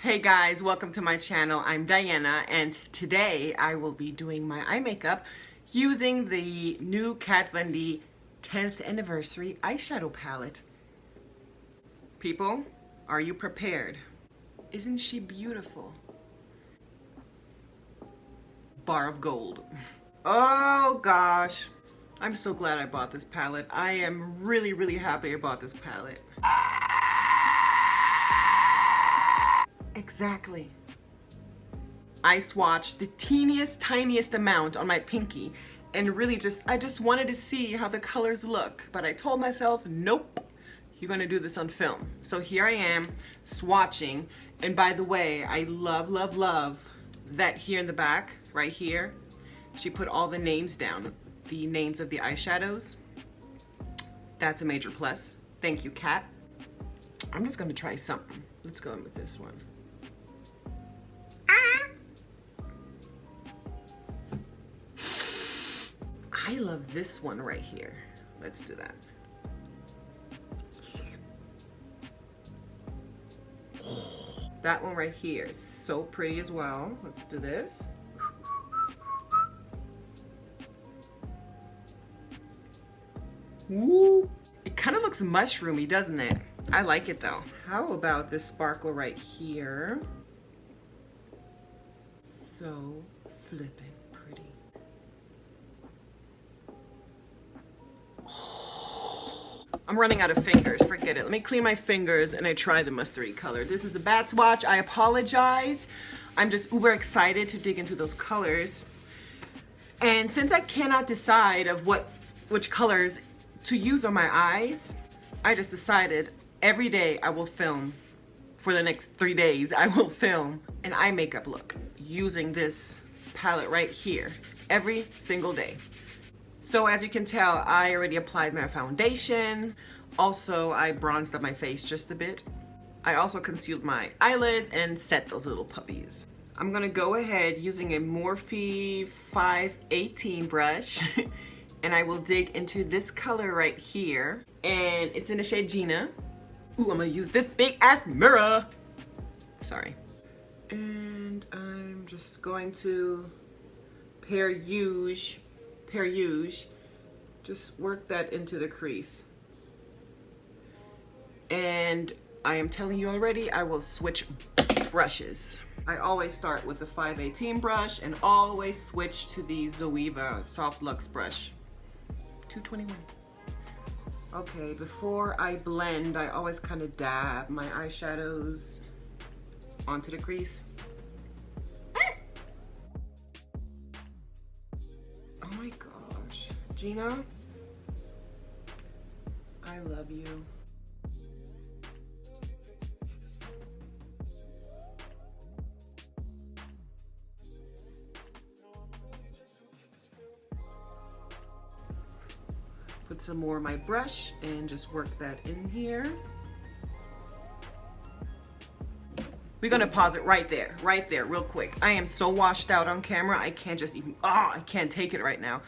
Hey guys, welcome to my channel. I'm Diana and today I will be doing my eye makeup using the new Kat Von D 10th anniversary eyeshadow palette. People, are you prepared? Isn't she beautiful? Bar of gold. Oh gosh, I'm so glad I bought this palette. I am really happy I bought this palette. Exactly. I swatched the teeniest, tiniest amount on my pinky and I just wanted to see how the colors look. But I told myself, nope, you're gonna do this on film. So here I am swatching. And by the way, I love that here in the back, right here, she put all the names down, the names of the eyeshadows. That's a major plus. Thank you, Kat. I'm just gonna try something. Let's go in with this one. I love this one right here. Let's do that. That one right here is so pretty as well. Let's do this. Woo! It kind of looks mushroomy, doesn't it? I like it though. How about this sparkle right here? So flippin' pretty. I'm running out of fingers, forget it. Let me clean my fingers and I try the mustardy color. This is a bad swatch, I apologize. I'm just uber excited to dig into those colors. And since I cannot decide of which colors to use on my eyes, I just decided every day I will film. For the next 3 days, I will film an eye makeup look using this palette right here every single day. So as you can tell, I already applied my foundation. Also, I bronzed up my face just a bit. I also concealed my eyelids and set those little puppies. I'm gonna go ahead using a Morphe 518 brush and I will dig into this color right here. And it's in the shade Gina. Ooh, I'm gonna use this big ass mirror. Sorry. And I'm just going to pair use, just work that into the crease. And I am telling you already, I will switch brushes. I always start with the 518 brush and always switch to the Zoeva Soft Luxe brush. 221. Okay, before I blend, I always kind of dab my eyeshadows onto the crease. Oh my gosh, Gina, I love you. Put some more of my brush and just work that in here. We're gonna pause it right there, real quick. I am so washed out on camera, I can't just even, I can't take it right now.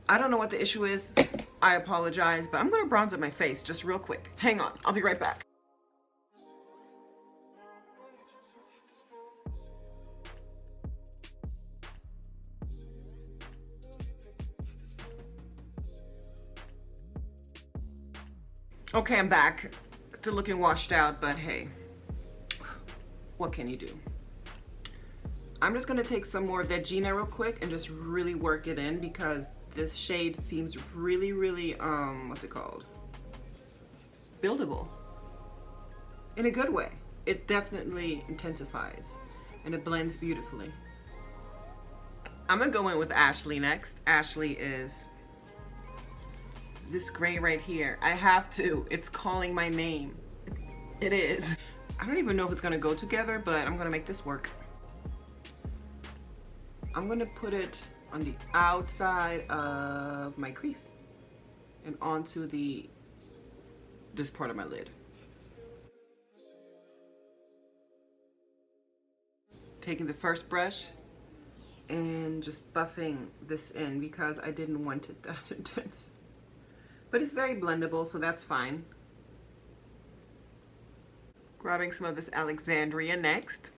I don't know what the issue is, I apologize, but I'm gonna bronze up my face just real quick. Hang on, I'll be right back. Okay, I'm back. Still looking washed out, but hey, what can you do? I'm just gonna take some more of that Gina real quick and just really work it in because this shade seems really, what's it called? Buildable. In a good way. It definitely intensifies and it blends beautifully. I'm gonna go in with Ashley next. Ashley is this gray right here. I have to. It's calling my name. It is. I don't even know if it's gonna go together, but I'm gonna make this work. I'm gonna put it on the outside of my crease and onto this part of my lid. Taking the first brush and just buffing this in because I didn't want it that intense. But it's very blendable, so that's fine. Grabbing some of this Alexandria next.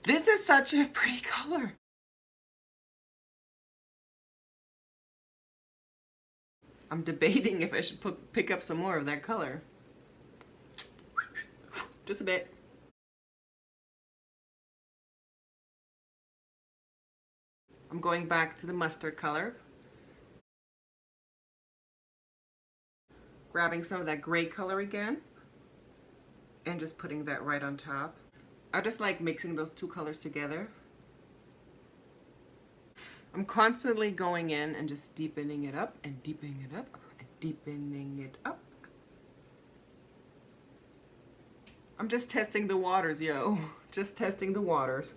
This is such a pretty color. I'm debating if I should pick up some more of that color. Just a bit. I'm going back to the mustard color. Grabbing some of that gray color again. And just putting that right on top. I just like mixing those two colors together. I'm constantly going in and just deepening it up and deepening it up and deepening it up. I'm just testing the waters, yo. Just testing the waters.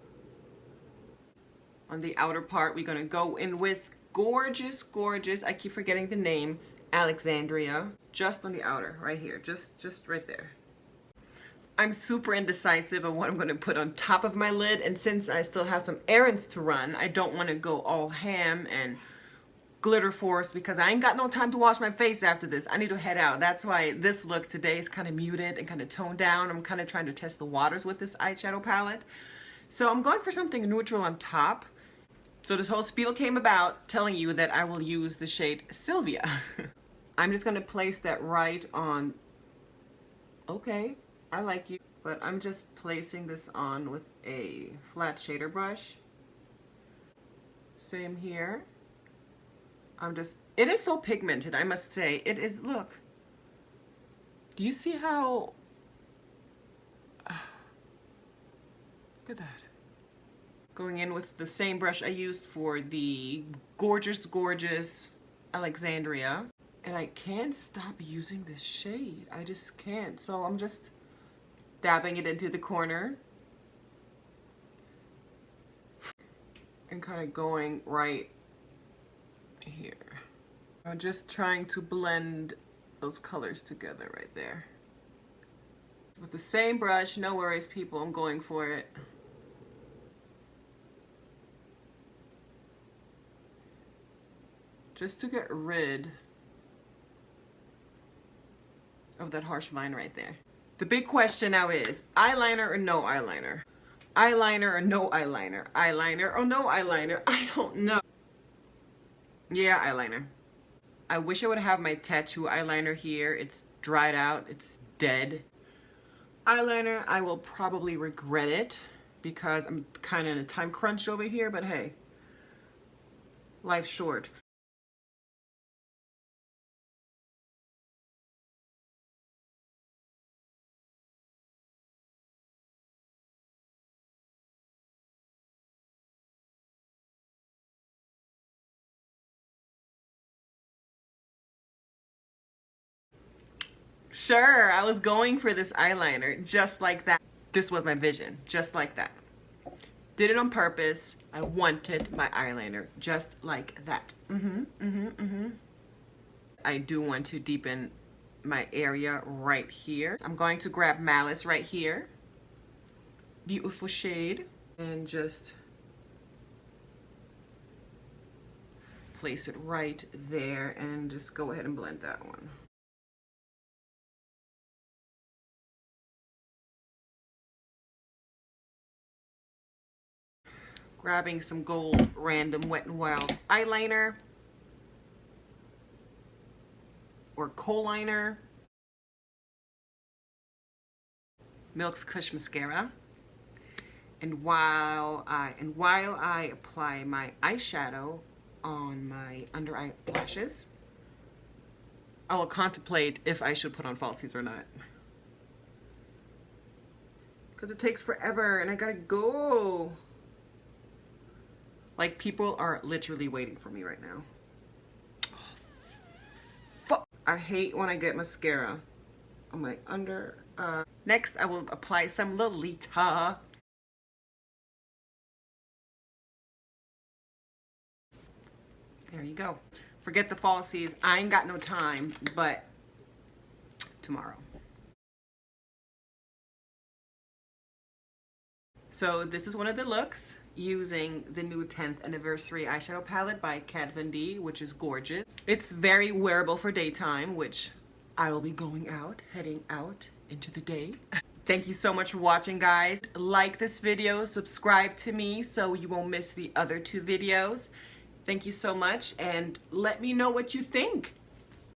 On the outer part, we're gonna go in with gorgeous, gorgeous, I keep forgetting the name, Alexandria. Just on the outer, right here, just right there. I'm super indecisive of what I'm going to put on top of my lid, and since I still have some errands to run, I don't want to go all ham and glitter force because I ain't got no time to wash my face after this. I need to head out. That's why this look today is kind of muted and kind of toned down. I'm kind of trying to test the waters with this eyeshadow palette. So I'm going for something neutral on top. So this whole spiel came about telling you that I will use the shade Sylvia. I'm just going to place that right on. Okay. I like you, but I'm just placing this on with a flat shader brush. Same here. It is so pigmented, I must say. It is, look. Do you see how, look at that. Going in with the same brush I used for the gorgeous, gorgeous Alexandria. And I can't stop using this shade. I just can't. So I'm just dabbing it into the corner and kind of going right here. I'm just trying to blend those colors together right there. With the same brush, no worries people, I'm going for it. Just to get rid of that harsh line right there. The big question now is, eyeliner or no eyeliner? Eyeliner or no eyeliner? Eyeliner or no eyeliner? I don't know. Yeah, eyeliner. I wish I would have my tattoo eyeliner here. It's dried out, it's dead. Eyeliner, I will probably regret it because I'm kind of in a time crunch over here, but hey, life's short. Sure, I was going for this eyeliner just like that. This was my vision, just like that. Did it on purpose. I wanted my eyeliner just like that. I do want to deepen my area right here. I'm going to grab Malice right here. Beautiful shade. And just place it right there and just go ahead and blend that one. Grabbing some gold random Wet n Wild eyeliner or co-liner, Milk's Kush mascara, and while I apply my eyeshadow on my under eyelashes, I will contemplate if I should put on falsies or not, because it takes forever and I gotta go. Like, people are literally waiting for me right now. Fuck. I hate when I get mascara on my under. Next, I will apply some Lolita. There you go. Forget the falsies. I ain't got no time, but tomorrow. So this is one of the looks. using the new 10th anniversary eyeshadow palette by Kat Von D, which is gorgeous. It's very wearable for daytime, which I will be going out, heading out into the day. Thank you so much for watching, guys. Like this video, subscribe to me so you won't miss the other 2 videos. Thank you so much, and let me know what you think.